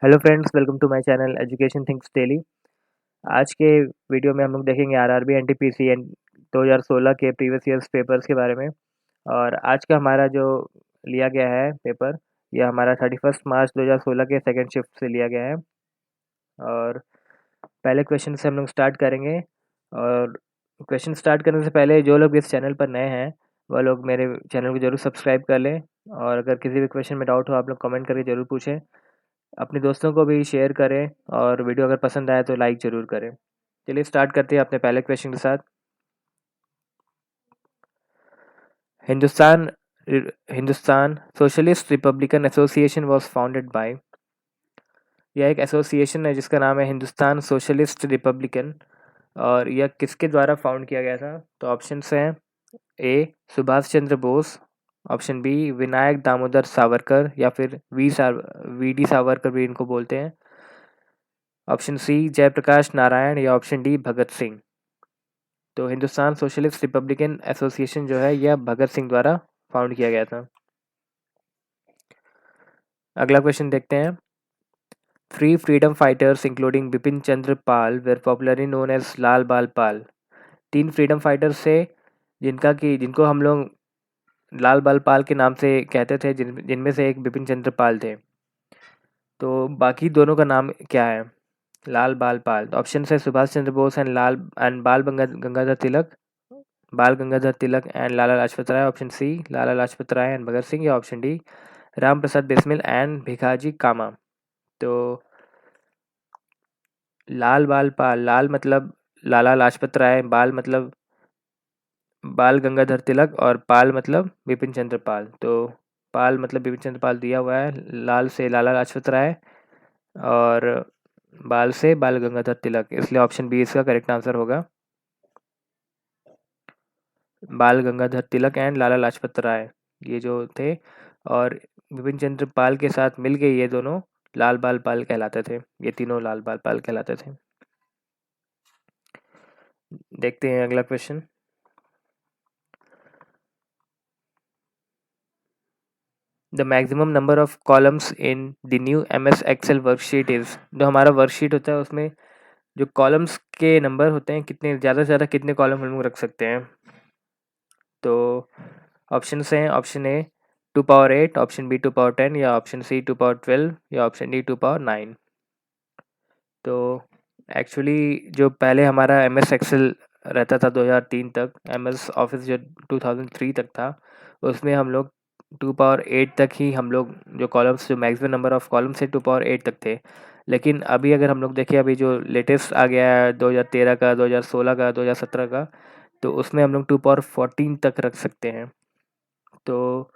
Hello friends, welcome to my channel education things daily. आज के video में हम लोग देखेंगे आरआरबी एनटीपीसी एंड 2016 के प्रीवियस ईयर्स पेपर्स के बारे में। और आज का हमारा जो लिया गया है पेपर, यह हमारा 31 मार्च 2016 के सेकंड शिफ्ट से लिया गया है। और पहले क्वेश्चन से हम लोग स्टार्ट करेंगे। और क्वेश्चन स्टार्ट करने से पहले जो लोग इस चैनल पर नए हैं वह लोग मेरे चैनल को जरूर सब्सक्राइब कर लें। और अगर किसी भी क्वेश्चन में डाउट हो आप लोग कमेंट करके ज़रूर पूछें। अपने दोस्तों को भी शेयर करें और वीडियो अगर पसंद आए तो लाइक ज़रूर करें। चलिए स्टार्ट करते हैं अपने पहले क्वेश्चन के साथ। Hindustan Hindustan socialist Republican association was founded by. यह एक एसोसिएशन है जिसका नाम है हिंदुस्तान सोशलिस्ट रिपब्लिकन। और यह किसके द्वारा फाउंड किया गया था? तो ऑप्शंस हैं ए सुभाष चंद्र बोस, ऑप्शन बी विनायक दामोदर सावरकर या फिर वी डी सावरकर भी इनको बोलते हैं, ऑप्शन सी जयप्रकाश नारायण या ऑप्शन डी भगत सिंह। तो हिंदुस्तान सोशलिस्ट रिपब्लिकन एसोसिएशन जो है यह भगत सिंह द्वारा फाउंड किया गया था। अगला क्वेश्चन देखते हैं। Three freedom fighters including Bipin Chandra Pal were popularly known as Lal Bal Pal. तीन फ्रीडम फाइटर्स थे जिनको हम लोग लाल बाल पाल के नाम से कहते थे, जिनमें से एक बिपिन चंद्र पाल थे। तो बाकी दोनों का नाम क्या है? लाल बाल पाल। ऑप्शन है Subhash Chandra Bose and Gangadhar Tilak, Bal Gangadhar Tilak and Lala Lajpat Rai, option C Lala Lajpat Rai and Bhagat Singh, या option D Ram Prasad Bismil and Bhikaji Cama. तो लाल बाल पाल, लाल मतलब लाला लाजपत राय, बाल मतलब बाल गंगाधर तिलक और पाल मतलब बिपिन चंद्र पाल। तो पाल मतलब बिपिन चंद्र पाल दिया हुआ है, लाल से लाला लाजपत राय और बाल से बाल गंगाधर तिलक, इसलिए ऑप्शन बी इसका करेक्ट आंसर होगा। बाल गंगाधर तिलक एंड लाला लाजपत राय ये जो थे, और बिपिन चंद्र पाल के साथ मिल के ये दोनों लाल बाल पाल कहलाते थे। ये तीनों लाल बाल पाल कहलाते थे। देखते हैं अगला question. The maximum number of columns in the new MS Excel worksheet is. जो हमारा वर्कशीट होता है उसमें जो कॉलम्स के नंबर होते हैं, कितने ज़्यादा से ज़्यादा कितने कॉलम हम लोग रख सकते हैं? तो ऑप्शन हैं, option A 2 power 8, option B 2 power 10, या ऑप्शन सी 2 पावर 12, या ऑप्शन डी 2 पावर 9। तो एक्चुअली जो पहले हमारा MS एक्सेल रहता था 2003 तक, MS ऑफिस जो 2003 तक था, उसमें हम लोग 2 पावर 8 तक ही हम लोग जो कॉलम्स, जो मैक्सिमम नंबर ऑफ कॉलम्स थे 2 पावर 8 तक थे। लेकिन अभी अगर हम लोग देखें, अभी जो लेटेस्ट आ गया है 2013 का, 2016 का, 2017 का, तो उसमें हम लोग 2 पावर 14 तक रख सकते हैं। तो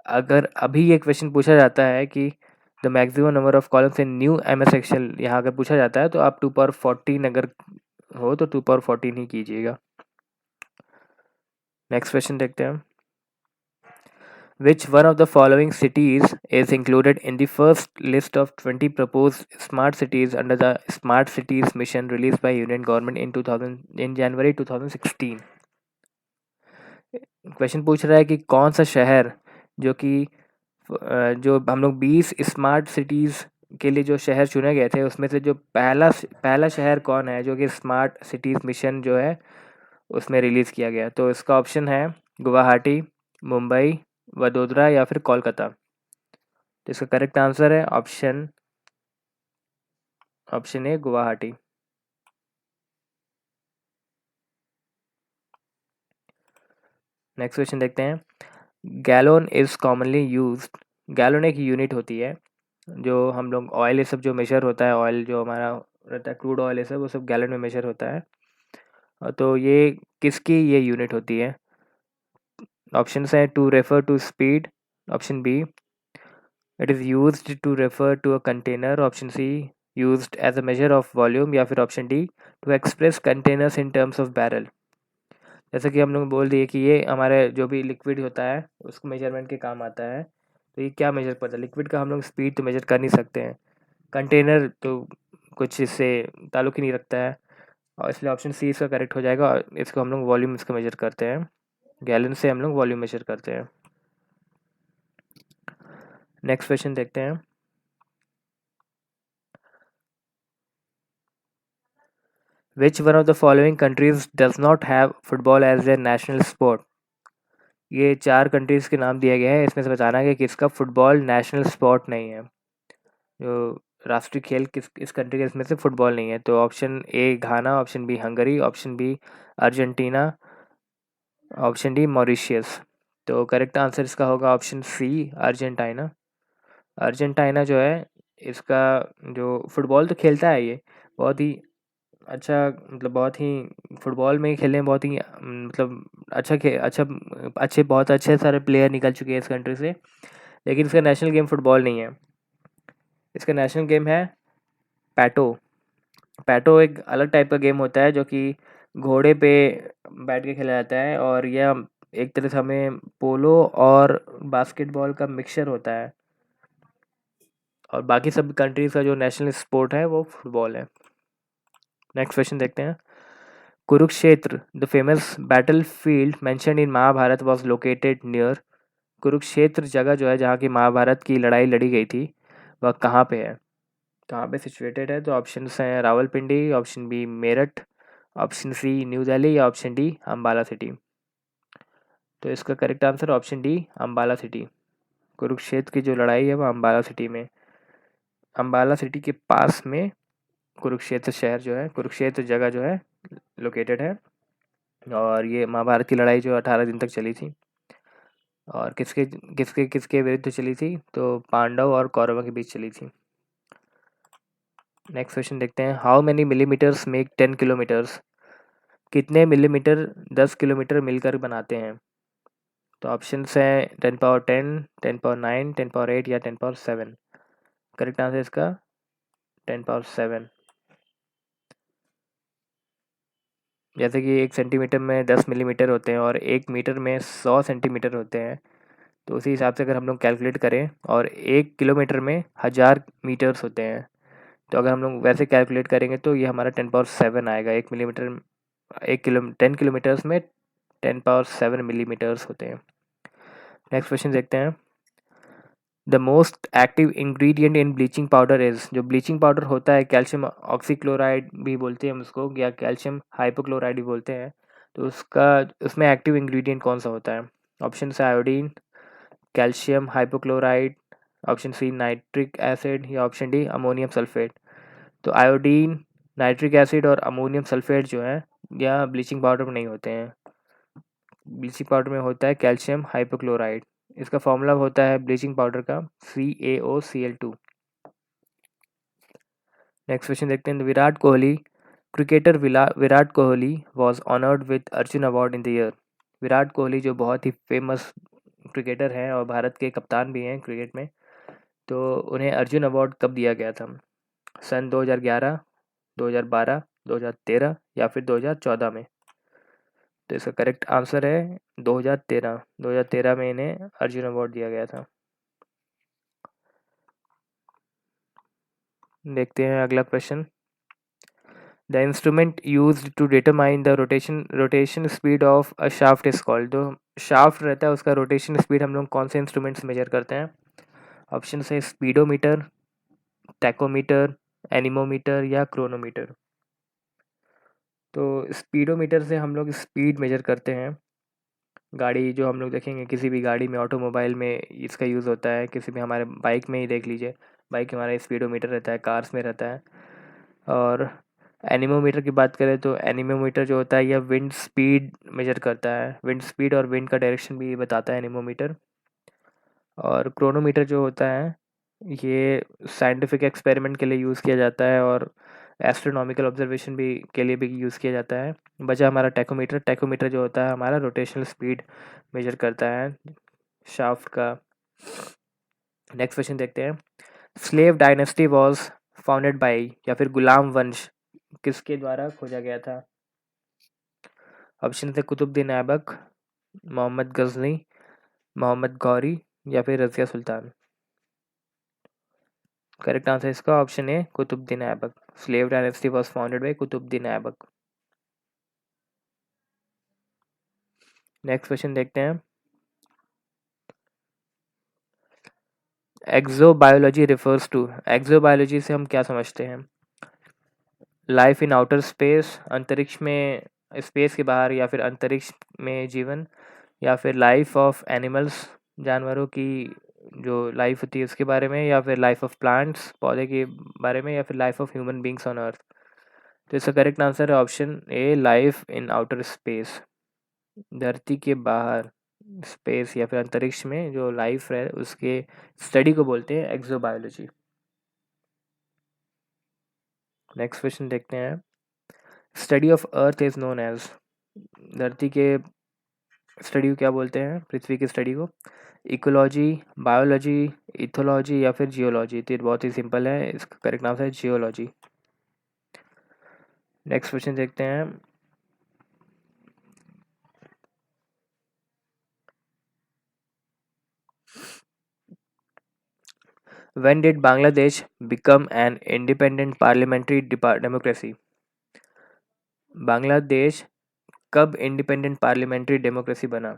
अगर अभी ये क्वेश्चन पूछा जाता है कि the maximum number of columns in new MS Excel, यहाँ अगर पूछा जाता है तो आप 2 पावर 14 अगर हो तो 2 पावर 14 ही कीजिएगा। नेक्स्ट क्वेश्चन देखते हैं। Which one of the following cities is included in the first list of 20 proposed smart cities under the Smart Cities Mission released by Union Government in January 2016? Question पूछ रहा है कि कौन सा शहर जो हम लोग 20 स्मार्ट सिटीज़ के लिए जो शहर चुने गए थे उसमें से जो पहला शहर कौन है जो कि स्मार्ट सिटीज़ मिशन जो है उसमें रिलीज़ किया गया? तो इसका ऑप्शन है गुवाहाटी, मुंबई, वडोदरा या फिर कोलकाता। तो इसका करेक्ट आंसर है ऑप्शन ए गुवाहाटी। नेक्स्ट क्वेश्चन देखते हैं। गैलोन इज़ कॉमनली यूज्ड। गैलोन एक यूनिट होती है जो हम लोग ऑयल, ये सब जो मेजर होता है, ऑयल जो हमारा रहता है, क्रूड ऑयल, ये सब वो सब गैलन में मेजर होता है। तो ये किसकी ये यूनिट होती है? ऑप्शन है to refer to speed, option B it is used to refer to a container, option C used as a measure of volume, या फिर option D to express containers in terms of barrel. जैसे कि हम लोग बोल दिए कि ये हमारे जो भी लिक्विड होता है उसको मेजरमेंट के काम आता है। तो ये क्या मेजर करता है? लिक्विड का हम लोग स्पीड तो मेजर कर नहीं सकते हैं, कंटेनर तो कुछ इससे ताल्लुक़ ही नहीं रखता है, और इसलिए ऑप्शन सी इसका करेक्ट हो जाएगा। और इसको हम लोग वॉल्यूम इसका मेजर करते हैं, गैलन से हम लोग वॉल्यूम मेजर करते हैं। नेक्स्ट क्वेश्चन देखते हैं। Which one of the following countries does not have football as a national sport. ये 4 कंट्रीज़ के नाम दिए गए हैं, इसमें से बताना है कि किसका फुटबॉल नेशनल स्पोर्ट नहीं है। जो राष्ट्रीय खेल किस इस कंट्री के इसमें से फुटबॉल नहीं है। तो option A Ghana, option B Hungary, option B Argentina, option D Mauritius. तो करेक्ट आंसर इसका होगा ऑप्शन सी अर्जेंटाइना। अर्जेंटाइना जो है इसका जो फुटबॉल तो खेलता है ये, बहुत ही अच्छा, मतलब बहुत ही फुटबॉल में खेलने में बहुत ही मतलब अच्छे बहुत अच्छे सारे प्लेयर निकल चुके हैं इस कंट्री से, लेकिन इसका नेशनल गेम फुटबॉल नहीं है। इसका नेशनल गेम है पैटो। पैटो एक अलग टाइप का गेम होता है जो कि घोड़े पे बैठ के खेला जाता है, और यह एक तरह से हमें पोलो और बास्केटबॉल का मिक्सचर होता है, और बाकी सब कंट्रीज़ का जो नेशनल स्पोर्ट है वो फुटबॉल है। नेक्स्ट क्वेश्चन देखते हैं। Kurukshetra, the famous battlefield mentioned in Mahabharata was located near. Kurukshetra जगह जो है जहाँ की महाभारत की लड़ाई लड़ी गई थी, वह कहाँ पे है, कहाँ पे सिचुएटेड है। तो ऑप्शन हैं Rawalpindi, option B Meerut, option C New Delhi या ऑप्शन डी अम्बाला सिटी। तो इसका correct answer option D Ambala city. Kurukshetra की जो लड़ाई है वो अम्बाला सिटी में, अम्बाला सिटी के पास में कुरुक्षेत्र शहर जो है, कुरुक्षेत्र जगह जो है लोकेटेड है। और ये महाभारत की लड़ाई जो 18 दिन तक चली थी, और किसके किसके किसके विरुद्ध चली थी, तो पांडव और कौरवों के बीच चली थी। नेक्स्ट क्वेश्चन देखते हैं। How many millimetres make 10 kilometres. कितने मिलीमीटर 10 किलोमीटर मिलकर बनाते हैं। तो ऑप्शन हैं 10 पावर 10, 10 पावर 9, 10 पावर 8 या 10 पावर 7। करेक्ट आंसर इसका 10 पावर 7। जैसे कि 1 सेंटीमीटर में 10 मिलीमीटर होते हैं और 1 मीटर में 100 सेंटीमीटर होते हैं, तो उसी हिसाब से अगर हम लोग कैलकुलेट करें, और 1 किलोमीटर में 1000 मीटर्स होते हैं, तो अगर हम लोग वैसे कैलकुलेट करेंगे तो ये हमारा 10 पावर 7 आएगा। 1 मिलीमीटर 10 किलोमीटर्स में 10 पावर 7 मिलीमीटर्स होते हैं। नेक्स्ट क्वेश्चन देखते हैं। The most active ingredient in bleaching powder is. जो ब्लीचिंग पाउडर होता है कैल्शियम ऑक्सीक्लोराइड भी बोलते हैं हम उसको, या कैल्शियम हाइपोक्लोराइड भी बोलते हैं, तो उसका उसमें एक्टिव इंग्रेडिएंट कौन सा होता है। ऑप्शन है iodine, calcium hypochloride, option C nitric acid या ऑप्शन डी अमोनियम सल्फेट। तो आयोडीन, नाइट्रिक एसिड और अमोनियम सल्फेट जो है यह ब्लीचिंग पाउडर में नहीं होते हैं। ब्लीचिंग पाउडर में होता है कैल्शियम हाइपोक्लोराइड। इसका फॉर्मूला होता है ब्लीचिंग पाउडर का CaOCl2। नेक्स्ट क्वेश्चन देखते हैं। Virat Kohli, cricketer Virat Kohli was honoured with Arjun award in the year. Virat Kohli जो बहुत ही फेमस क्रिकेटर हैं और भारत के कप्तान भी हैं क्रिकेट में, तो उन्हें अर्जुन अवार्ड कब दिया गया था। सन 2011, 2012, 2013 या फिर 2014 में। तो इसका करेक्ट आंसर है 2013। 2013 में इन्हें अर्जुन अवार्ड दिया गया था। देखते हैं अगला question. The instrument used to determine the rotation speed of a shaft is called. जो शाफ्ट रहता है उसका रोटेशन स्पीड हम लोग कौन से इंस्ट्रूमेंट से मेजर करते हैं। ऑप्शन है स्पीडोमीटर, टैकोमीटर, एनीमोमीटर या क्रोनोमीटर। तो स्पीडोमीटर से हम लोग स्पीड मेजर करते हैं। गाड़ी जो हम लोग देखेंगे, किसी भी गाड़ी में, ऑटोमोबाइल में इसका यूज़ होता है, किसी भी हमारे बाइक में ही देख लीजिए, बाइक हमारा स्पीडोमीटर रहता है, कार्स में रहता है। और एनीमोमीटर की बात करें तो एनीमोमीटर जो होता है यह विंड स्पीड मेजर करता है, विंड स्पीड और विंड का डायरेक्शन भी बताता है एनीमोमीटर। और क्रोनोमीटर जो होता है ये साइंटिफिक एक्सपेरिमेंट के लिए यूज़ किया जाता है, और एस्ट्रोनॉमिकल ऑब्जर्वेशन भी के लिए भी यूज़ किया जाता है। बचा हमारा टैकोमीटर। टैकोमीटर जो होता है हमारा रोटेशनल स्पीड मेजर करता है शाफ्ट का। नेक्स्ट क्वेश्चन देखते हैं। Slave dynasty was founded by, या फिर गुलाम वंश किसके द्वारा खोजा गया था। ऑप्शन थे कुतुबुद्दीन ऐबक, मोहम्मद गजनी, मोहम्मद गौरी या फिर रज़िया सुल्तान। करेक्ट आंसर इसका ऑप्शन है Qutbuddin Aibak. Slave dynasty was founded by Qutbuddin Aibak. Next question देखते हैं। Exobiology refers to. एक्सोबायोलॉजी से हम क्या समझते हैं। लाइफ इन आउटर स्पेस, अंतरिक्ष में, स्पेस के बाहर, या फिर अंतरिक्ष में जीवन, या फिर लाइफ ऑफ एनिमल्स, जानवरों की जो लाइफ होती है उसके बारे में, या फिर लाइफ ऑफ प्लांट्स, पौधे के बारे में, या फिर life of human beings on earth. तो इसका करेक्ट आंसर है option A, life in outer space, धरती के बाहर, स्पेस या फिर अंतरिक्ष में जो लाइफ है उसके स्टडी को बोलते हैं एक्सोबायोलॉजी। नेक्स्ट क्वेश्चन देखते हैं। Study of earth is known as, धरती के स्टडी को क्या बोलते हैं, पृथ्वी की स्टडी को? इकोलॉजी, बायोलॉजी, इथोलॉजी या फिर जियोलॉजी। तो ये बहुत ही सिंपल है, इसका करेक्ट आंसर है जियोलॉजी। नेक्स्ट क्वेश्चन देखते हैं। When did Bangladesh become an independent parliamentary democracy? Bangladesh कब इंडिपेंडेंट पार्लियामेंट्री डेमोक्रेसी बना?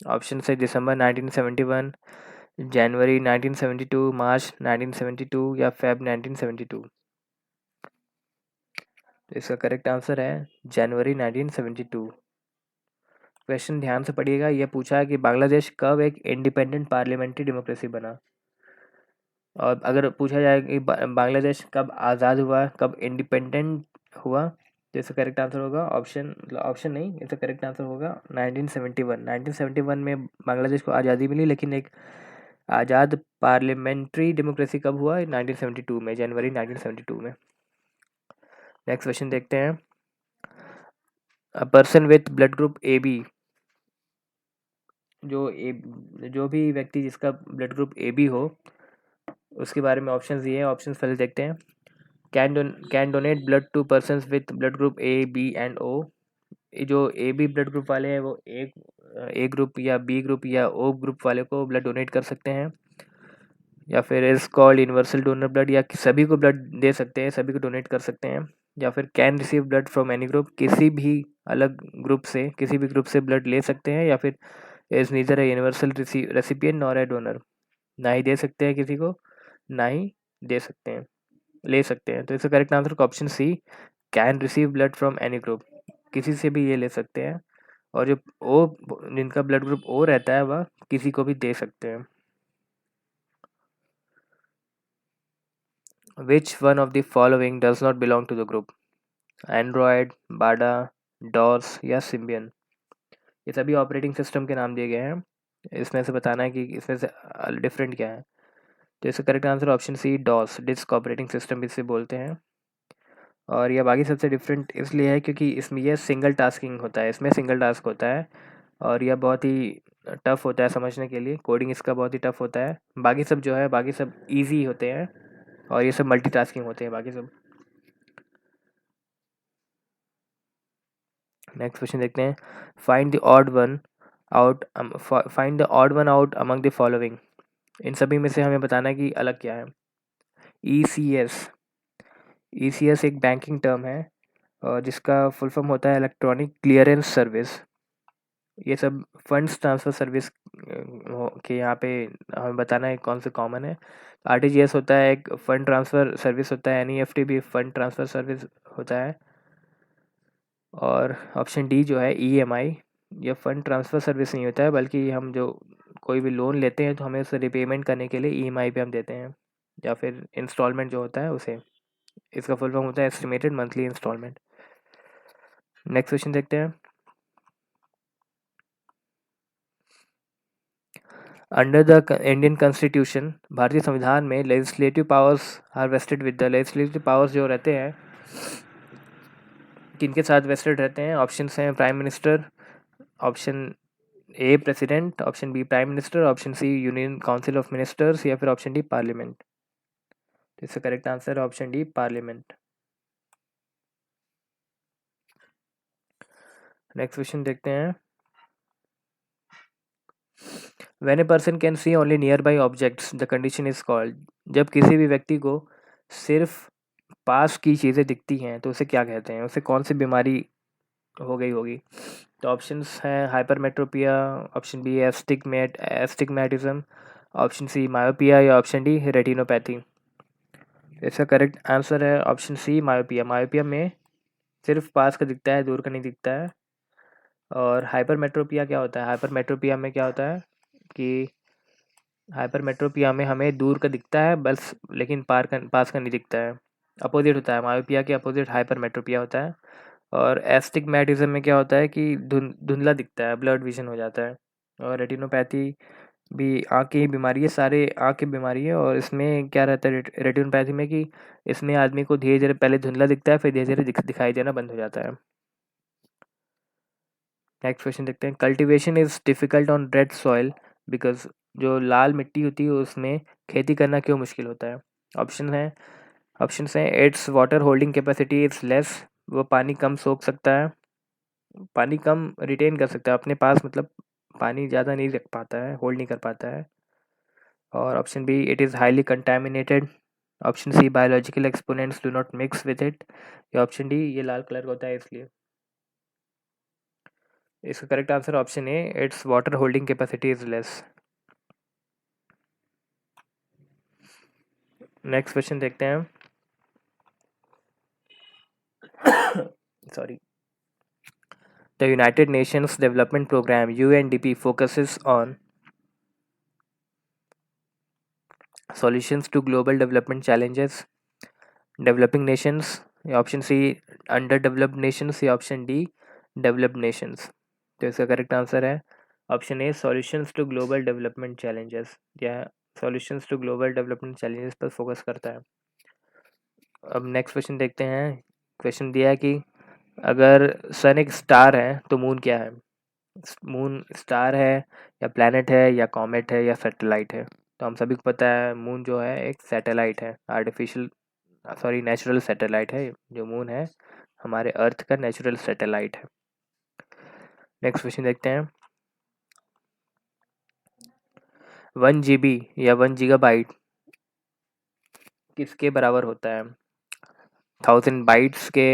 ऑप्शन है दिसंबर 1971, जनवरी 1972, मार्च 1972 या फेब 1972। तो इसका करेक्ट आंसर है जनवरी 1972। क्वेश्चन ध्यान से पढ़िएगा, यह पूछा है कि बांग्लादेश कब एक इंडिपेंडेंट पार्लियामेंट्री डेमोक्रेसी बना। और अगर पूछा जाए कि बांग्लादेश कब आज़ाद हुआ, कब इंडिपेंडेंट हुआ, तो इसका करेक्ट आंसर होगा ऑप्शन नहीं, इसका करेक्ट आंसर होगा 1971। 1971 में बांग्लादेश को आज़ादी मिली, लेकिन एक आज़ाद पार्लियामेंट्री डेमोक्रेसी कब हुआ? 1972 में, जनवरी 1972 में। नेक्स्ट क्वेश्चन देखते हैं। A person with blood group A B, जो भी व्यक्ति जिसका ब्लड ग्रुप ए बी हो उसके बारे में ऑप्शन दिए हैं। ऑप्शन पहले देखते हैं। Can donate blood to persons with blood group A B and O. जो ए बी ब्लड ग्रुप वाले हैं वो ए ग्रुप या बी ग्रुप या ओ ग्रुप वाले को ब्लड डोनेट कर सकते हैं, या फिर is called universal donor blood, या सभी को ब्लड दे सकते हैं, सभी को डोनेट कर सकते हैं। या फिर can receive blood from any group, किसी भी ग्रुप से ब्लड ले सकते हैं, या फिर is neither a universal recipient nor a donor, ना ही दे सकते हैं किसी को, ना ही दे सकते हैं, ले सकते हैं। तो इसका correct answer option C, can receive blood from any group, किसी से भी ये ले सकते हैं। और जो ओ जिनका ब्लड ग्रुप ओ रहता है वह किसी को भी दे सकते हैं। Which one of the following does not belong to the group? Android, Bada, DOS या सिम्बियन। ये सभी ऑपरेटिंग सिस्टम के नाम दिए गए हैं, इसमें से बताना है कि इसमें से डिफरेंट क्या है। तो इसका correct answer option C, DOS, disk operating system इसे बोलते हैं। और यह बाकी सबसे डिफरेंट इसलिए है क्योंकि इसमें यह सिंगल टास्किंग होता है, इसमें सिंगल टास्क होता है और यह बहुत ही टफ होता है समझने के लिए, कोडिंग इसका बहुत ही टफ होता है। बाकी सब जो है बाकी सब इजी होते हैं और ये सब मल्टीटास्किंग होते हैं बाकी सब। नेक्स्ट क्वेश्चन देखते हैं। Find the odd one out among the following. इन सभी में से हमें बताना है कि अलग क्या है। ECS, ECS एक बैंकिंग टर्म है और जिसका फुल फॉर्म होता है इलेक्ट्रॉनिक क्लियरेंस सर्विस। ये सब फंड्स ट्रांसफ़र सर्विस के यहाँ पे हमें बताना है कौन से कॉमन है। RTGS होता है एक फ़ंड ट्रांसफ़र सर्विस होता है, NEFT भी फ़ंड ट्रांसफ़र सर्विस होता है। और ऑप्शन डी जो है EMI, ये फ़ंड ट्रांसफ़र सर्विस नहीं होता है, बल्कि हम जो कोई भी लोन लेते हैं तो हमें उसे रिपेमेंट करने के लिए EMI पे हम देते हैं, या फिर इंस्टॉलमेंट जो होता है उसे। इसका फुल फॉर्म होता है estimated monthly installment. Next question देखते हैं। अंडर द इंडियन कॉन्स्टिट्यूशन, भारतीय संविधान में legislative powers are vested with the, legislative powers जो रहते हैं किनके साथ वेस्टेड रहते हैं? ऑप्शन हैं prime minister, option A president, option B prime minister, option C union council of ministers या फिर ऑप्शन डी पार्लियामेंट। तो इसका करेक्ट आंसर है option D parliament. Next question देखते हैं। When a person can see only nearby objects the condition is called. जब किसी भी व्यक्ति को सिर्फ पास की चीज़ें दिखती हैं तो उसे क्या कहते हैं, उसे कौन सी बीमारी हो गई होगी? तो ऑप्शंस हैं hypermetropia, option B astigmatism, option C myopia या ऑप्शन डी रेटिनोपैथी। इसका करेक्ट आंसर है ऑप्शन सी मायोपिया। मायोपिया में सिर्फ पास का दिखता है, दूर का नहीं दिखता है। और हाइपरमेट्रोपिया क्या होता है? हाइपरमेट्रोपिया में क्या होता है कि हाइपरमेट्रोपिया में हमें दूर का दिखता है बस, लेकिन पास का नहीं दिखता है। अपोजिट होता है, मायोपिया के अपोजिट हाइपरमेट्रोपिया होता है। और एस्टिग्मैटिज्म में क्या होता है कि धुंधला दिखता है, ब्लड विजन हो जाता है। और रेटिनोपैथी भी आँख की बीमारी है, सारे आँख की बीमारी है। और इसमें क्या रहता है रेटिनोपैथी में कि इसमें आदमी को धीरे धीरे पहले धुंधला दिखता है, फिर धीरे धीरे दिखाई देना बंद हो जाता है। नेक्स्ट क्वेश्चन देखते हैं। Cultivation is difficult on red soil because जो लाल मिट्टी होती है उसमें खेती करना क्यों मुश्किल होता है? ऑप्शन हैं it's water holding capacity is less, वो पानी कम सोख सकता है, पानी कम रिटेन कर सकता है अपने पास, मतलब पानी ज़्यादा नहीं रख पाता है, होल्ड नहीं कर पाता है। और option B it is highly contaminated. Option C biological exponents do not mix with it. या ऑप्शन डी ये लाल कलर का होता है इसलिए। इसका correct answer option A its water holding capacity is less. Next question देखते हैं। Sorry. The United Nations Development Program UNDP focuses on solutions to global development challenges, developing nations, या ऑप्शन सी अंडर nations, या option D developed nations. तो इसका correct answer है option A solutions to global development challenges, या solutions to global development challenges पर focus करता है। अब नेक्स्ट क्वेश्चन देखते हैं। क्वेश्चन दिया है कि अगर सन एक स्टार है तो मून क्या है? मून स्टार है या प्लैनेट है या कॉमेट है या सैटेलाइट है? तो हम सभी को पता है मून जो है एक सैटेलाइट है, नेचुरल सैटेलाइट है। जो मून है हमारे अर्थ का नेचुरल सैटेलाइट है। नेक्स्ट क्वेश्चन देखते हैं। 1 GB या 1 गीगाबाइट किसके बराबर होता है? 1000 बाइट्स के,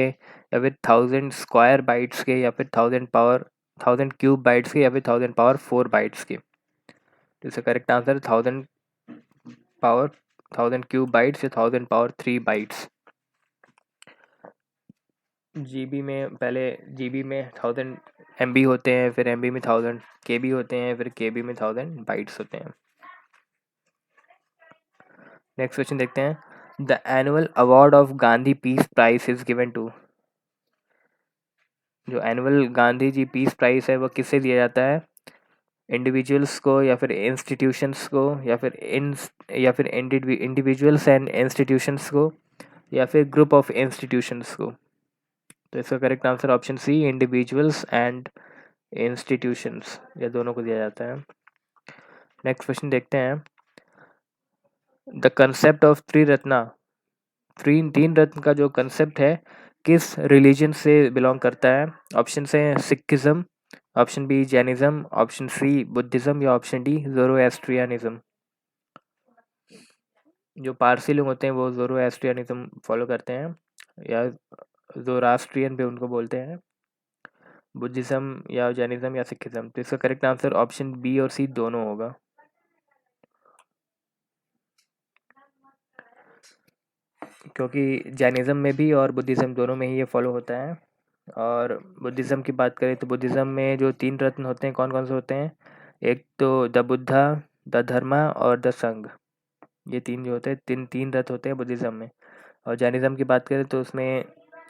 या फिर 1000 स्क्वायर बाइट्स के, या फिर 1000 क्यूब बाइट्स के, या फिर 1000 पावर 4 बाइट्स के? तो इसका करेक्ट आंसर है 1000 क्यूब बाइट्स या 1000 पावर 3 बाइट्स। जीबी में पहले जीबी में 1000 MB होते हैं, फिर MB में 1000 KB होते हैं, फिर KB में 1000 बाइट्स होते हैं। नेक्स्ट क्वेश्चन देखते हैं। The annual award of Gandhi peace prize is given to. जो annual Gandhi ji peace prize है वो किससे दिया जाता है? इंडिविजुअल्स को, या फिर इंस्टीट्यूशंस को, या फिर इंडिविजुअल्स एंड इंस्टीट्यूशंस को, या फिर ग्रुप ऑफ इंस्टीट्यूशंस को? तो इसका correct answer option C individuals and institutions, या दोनों को दिया जाता है। नेक्स्ट क्वेश्चन देखते हैं। द कंसेप्ट ऑफ त्रिरत्ना, तीन रत्न का जो कंसेप्ट है किस रिलीजन से बिलोंग करता है? ऑप्शन से Sikhism, option B Jainism, option C Buddhism, या ऑप्शन डी ज़ोरोएस्ट्रियनिज्म। जो पारसी लोग होते हैं वो ज़ोरोएस्ट्रियनिज्म फॉलो करते हैं, या ज़ोरास्ट्रियन भी उनको बोलते हैं। बुद्धिज्म या जैनिज्म या सिखिज्म। तो इसका करेक्ट आंसर ऑप्शन बी और सी दोनों होगा। क्योंकि जैनिज्म में भी और बुद्धिज्म दोनों में ही ये फॉलो होता है। और बुद्धिज्म की बात करें तो बुद्धिज्म में जो 3 रत्न होते हैं कौन कौन से होते हैं? एक तो द बुद्धा, द धर्मा और द संघ। ये 3 जो होते हैं, तीन रत्न होते हैं बुद्धिज्म में। और जैनिज्म की बात करें तो उसमें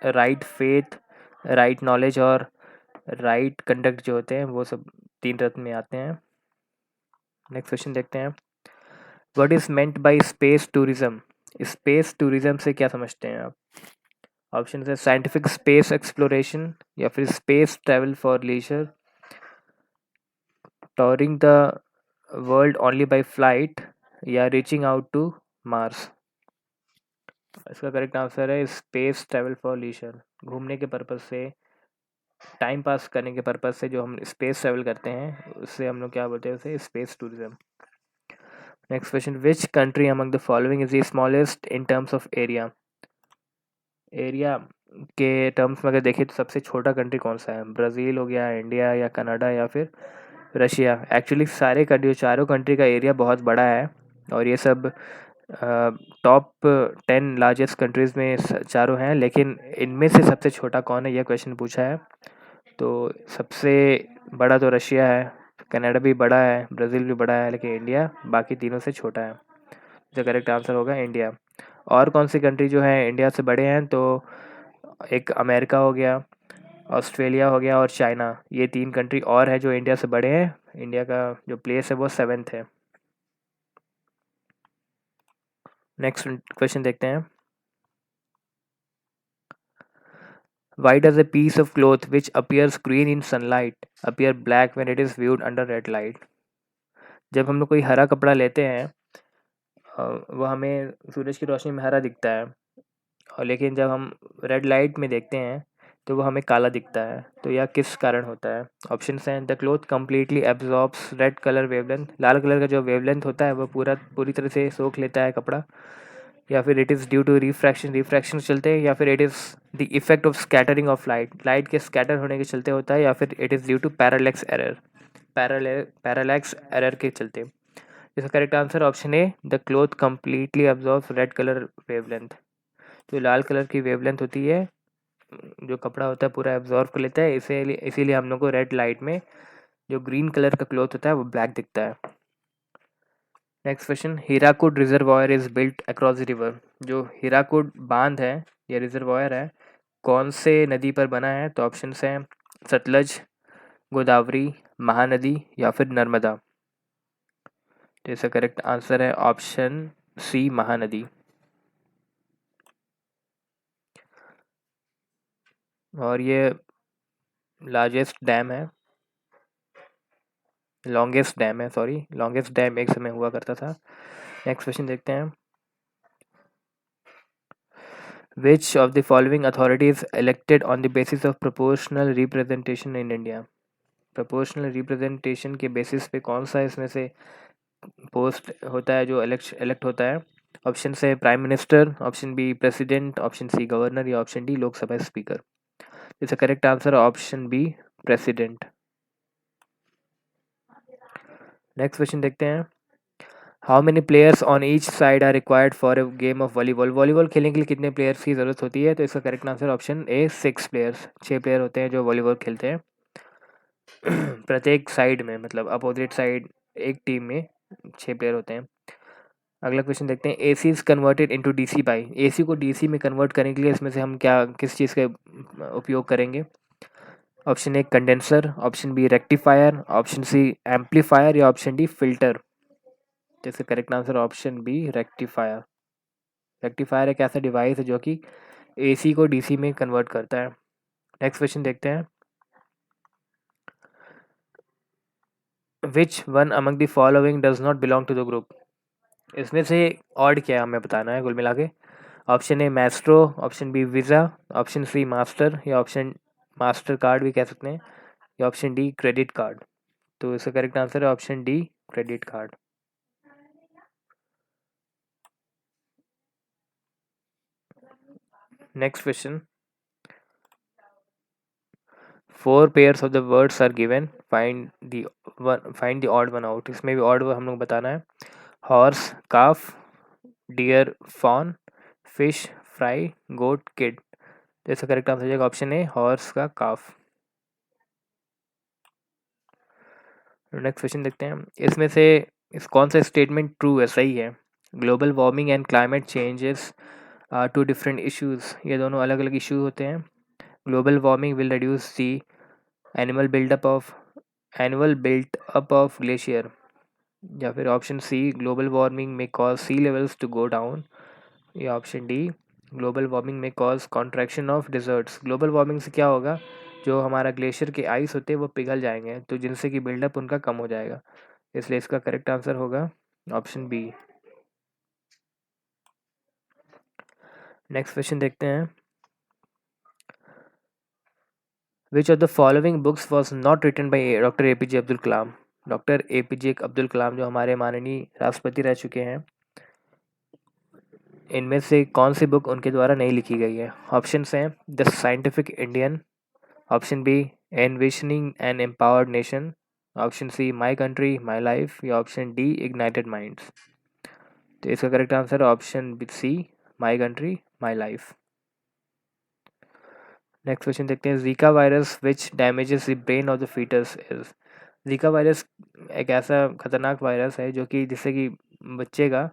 राइट फेथ, राइट नॉलेज और राइट कंडक्ट जो होते हैं वो सब 3 रत्न में आते हैं। नेक्स्ट क्वेश्चन देखते हैं। What is meant by space tourism? Space tourism से क्या समझते हैं आप? ऑप्शन है साइंटिफिक स्पेस एक्सप्लोरेशन, या फिर space travel for leisure, touring the world only by flight, या रीचिंग आउट टू मार्स? इसका करेक्ट आंसर है स्पेस ट्रैवल फॉर लीजर। घूमने के पर्पज़ से, टाइम पास करने के पर्पज़ से जो हम स्पेस ट्रैवल करते हैं उससे हम लोग क्या बोलते हैं, उसे space tourism. Next question. Which country among the following is the smallest in terms of area? Area के टर्म्स में अगर देखें तो सबसे छोटा कंट्री कौन सा है? ब्राज़ील हो गया, इंडिया, या कनाडा, या फिर रशिया? एक्चुअली सारे कंट्री, चारों कंट्री का एरिया बहुत बड़ा है, और ये सब टॉप 10 लार्जेस्ट कंट्रीज़ में चारों हैं, लेकिन इनमें से सबसे छोटा कौन है, यह क्वेश्चन पूछा है। तो सबसे बड़ा तो रशिया है, कनाडा भी बड़ा है, ब्राज़ील भी बड़ा है, लेकिन इंडिया बाकी तीनों से छोटा है। जो करेक्ट आंसर होगा इंडिया। और कौन सी कंट्री जो है इंडिया से बड़े हैं, तो एक अमेरिका हो गया, ऑस्ट्रेलिया हो गया और चाइना, ये 3 कंट्री और है जो इंडिया से बड़े हैं। इंडिया का जो प्लेस है वो 7th है। नेक्स्ट क्वेश्चन देखते हैं। Why does a piece of cloth which appears green in sunlight appear black when it is viewed under red light? जब हम लोग कोई हरा कपड़ा लेते हैं, वो हमें सूरज की रोशनी में हरा दिखता है, और लेकिन जब हम रेड लाइट में देखते हैं तो वो हमें काला दिखता है। तो यह किस कारण होता है? ऑप्शंस हैं, the cloth completely absorbs red colour wavelength, Lal colour का जो वेवलेंथ होता है वो पूरी तरह से सोख लेता है कपड़ा, या फिर it is due to refraction, refraction चलते हैं, या फिर it is the effect of scattering of light, light के स्कैटर होने के चलते होता है, या फिर it is due to parallax error, parallax error के चलते। इसका correct answer option A, the cloth completely absorbs red colour wavelength. तो लाल कलर की वेवलेंथ होती है, जो कपड़ा होता है पूरा एब्जॉर्व कर लेता है, इसीलिए इसीलिए हम लोग को रेड लाइट में जो ग्रीन कलर का क्लोथ होता है वो ब्लैक दिखता है। Next question, Hirakud reservoir is built across the river. जो हीराकुड बांध है या रिजर्वायर है, कौन से नदी पर बना है? तो ऑप्शंस हैं, सतलज, गोदावरी, महानदी या फिर नर्मदा। तो इसका करेक्ट आंसर है ऑप्शन सी, महानदी। और ये लार्जेस्ट डैम है, लॉन्गेस्ट डैम है, सॉरी, लॉन्गेस्ट डैम एक समय हुआ करता था। नेक्स्ट क्वेश्चन देखते हैं। Which of the following authorities elected on the basis of proportional representation in India? Proportional representation के बेसिस पे कौन सा इसमें से पोस्ट होता है जो इलेक्ट होता है? ऑप्शन से prime minister, option B president, option C governor, या ऑप्शन डी लोकसभा स्पीकर। इसका correct answer option B, president. Next question देखते हैं। How many players on each side are required for a game of volleyball? Volleyball खेलने के लिए कितने players की ज़रूरत होती है? तो इसका करेक्ट आंसर ऑप्शन ए, 6 प्लेयर्स, 6 प्लेयर होते हैं जो वॉलीबॉल खेलते हैं प्रत्येक साइड में, मतलब अपोजिट साइड एक टीम में 6 प्लेयर होते हैं। अगला क्वेश्चन देखते हैं। AC is converted into DC by, AC को डीसी में कन्वर्ट करने के लिए इसमें से हम किस चीज़ का उपयोग करेंगे? Option A condenser, option B rectifier, option C amplifier, या ऑप्शन डी फिल्टर। तो इसका correct answer option B, rectifier. Rectifier एक ऐसा डिवाइस है जो कि एसी को डीसी में कन्वर्ट करता है। नेक्स्ट क्वेश्चन देखते हैं। Which one among the following does not belong to the group? इसमें से ऑड क्या है हमें बताना है कुल मिला के। Option A maestro, option B visa, option C master, या ऑप्शन मास्टर कार्ड भी कह सकते हैं, या ऑप्शन डी क्रेडिट कार्ड। तो इसका करेक्ट आंसर है option D, credit card. Next question. 4 pairs of the words are given, find the odd one out. इसमें भी ऑड हम लोग बताना है। Horse, calf, deer, fawn, fish, fry, goat, kid. तो इसका करेक्ट आंसर हो जाएगा ऑप्शन ए, हॉर्स का काफ। नेक्स्ट क्वेश्चन देखते हैं। इसमें से इस कौन सा स्टेटमेंट ट्रू है, सही है? Global warming and climate changes are two different issues, ये दोनों अलग अलग इशू होते हैं। Global warming will reduce the animal buildup of annual built up of glacier, या फिर option C global warming may cause sea levels to go down, या option D global warming may cause contraction of deserts. Global warming से क्या होगा, जो हमारा glacier के ice होते हैं वो पिघल जाएंगे, तो जिनसे कि बिल्डअप उनका कम हो जाएगा। इसलिए इसका करेक्ट आंसर होगा ऑप्शन बी। नेक्स्ट क्वेश्चन देखते हैं। Which of the following books was not written by doctor APJ Abdul Kalam? Doctor APJ Abdul Kalam जो हमारे माननीय राष्ट्रपति रह चुके हैं, इनमें से कौन सी बुक उनके द्वारा नहीं लिखी गई है? ऑप्शंस हैं, the scientific Indian, option B envisioning an empowered nation, option C my country my life, या ऑप्शन डी इग्नाइटेड माइंड्स। तो इसका correct answer option C, my country my life. Next question देखते हैं, Zika virus which damages the brain of the foetus is. Zika virus एक ऐसा खतरनाक virus है जो कि जिससे कि बच्चे का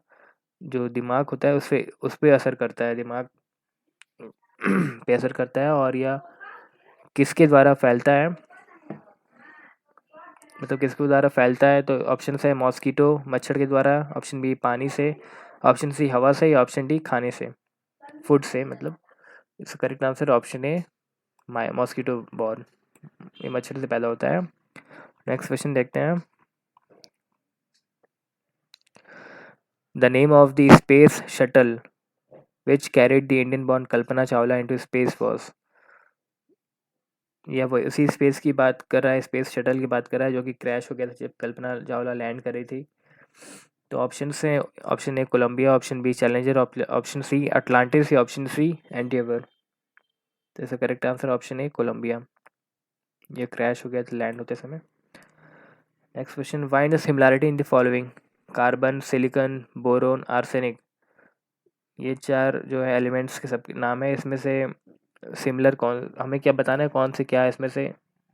जो दिमाग होता है उस पे असर करता है, दिमाग पे असर करता है। और यह किसके द्वारा फैलता है, मतलब किसके द्वारा फैलता है? तो ऑप्शन है मॉस्कीटो, मच्छर के द्वारा, ऑप्शन बी पानी से, ऑप्शन सी हवा से, या ऑप्शन डी खाने से, फूड से मतलब। इसका करेक्ट आंसर ऑप्शन ए, मॉस्कीटो बॉर्न, ये मच्छर से पैदा होता है। नेक्स्ट क्वेश्चन देखते हैं, the name of the space shuttle which carried the Indian born Kalpana Chawla into space was. यह वो उसी स्पेस की बात कर रहा है, स्पेस शटल की बात कर रहा है जो कि क्रैश हो गया था जब कल्पना चावला लैंड कर रही थी। तो ऑप्शन से option A Columbia, option B Challenger, option C Atlantis, या ऑप्शन सी एंटीवर। तो इसका correct answer option A Columbia, ये क्रैश हो गया था लैंड होते समय। Next question, find the similarity in the following, carbon, silicon, boron, arsenic. ये चार जो है एलिमेंट्स के सब नाम है, इसमें से सिमिलर कौन, हमें क्या बताना है कौन से क्या है इसमें से।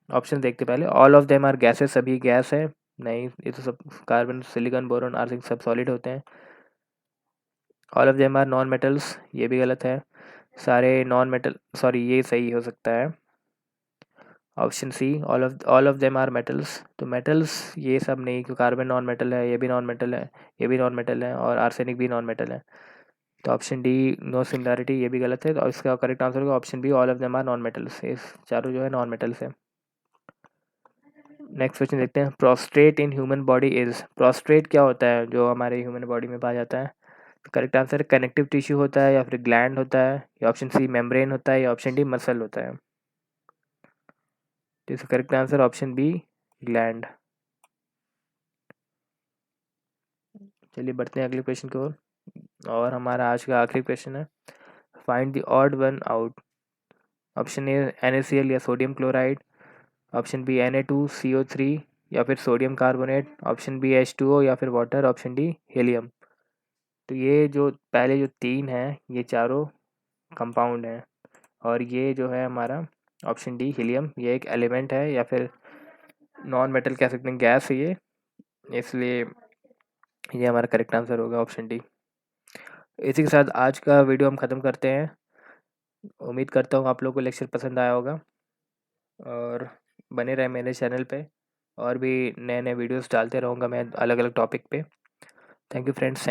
ऑप्शन देखते पहले, all of them are gases, सभी गैस है। नहीं, ये तो सब कार्बन, सिलिकॉन, बोरोन, आर्सेनिक सब सॉलिड होते हैं। All of them are non metals, ये भी गलत है। सारे नॉन मेटल, सॉरी ये सही हो सकता है option C, all of them are metals. तो मेटल्स ये सब नहीं, क्योंकि कार्बन नॉन मेटल है, ये भी नॉन मेटल है, ये भी नॉन मेटल है, और आर्सेनिक भी नॉन मेटल है। तो ऑप्शन डी नो सिमिलैरिटी, ये भी गलत है। तो इसका करेक्ट आंसर होगा option B, all of them are non metals, ये चारों जो है नॉन मेटल्स है। नेक्स्ट क्वेश्चन देखते हैं, prostate in human body is. Prostate क्या होता है जो हमारे ह्यूमन बॉडी में पाया जाता है? तो करेक्ट आंसर कनेक्टिव टिश्यू होता है, या फिर ग्लैंड होता है, या ऑप्शन सी मेम्ब्रेन होता है, या ऑप्शन डी मसल होता है। तो इसका correct answer option B, gland. चलिए बढ़ते हैं अगले क्वेश्चन की ओर, और हमारा आज का आखिरी क्वेश्चन है, find the odd one out. Option A NaCl या sodium chloride, option B Na2CO3, या फिर sodium carbonate, option B H2O, या फिर वाटर, ऑप्शन डी हीलियम। तो ये जो पहले जो तीन हैं ये चारों कंपाउंड हैं, और ये जो है हमारा ऑप्शन डी हीलियम, ये एक एलिमेंट है या फिर नॉन मेटल कह सकते हैं, गैस है ये, इसलिए ये हमारा करेक्ट आंसर होगा ऑप्शन डी। इसी के साथ आज का वीडियो हम ख़त्म करते हैं। उम्मीद करता हूँ आप लोगों को लेक्चर पसंद आया होगा, और बने रहे मेरे चैनल पे, और भी नए नए वीडियोस डालते रहूँगा मैं अलग अलग टॉपिक पे। Thank you friends.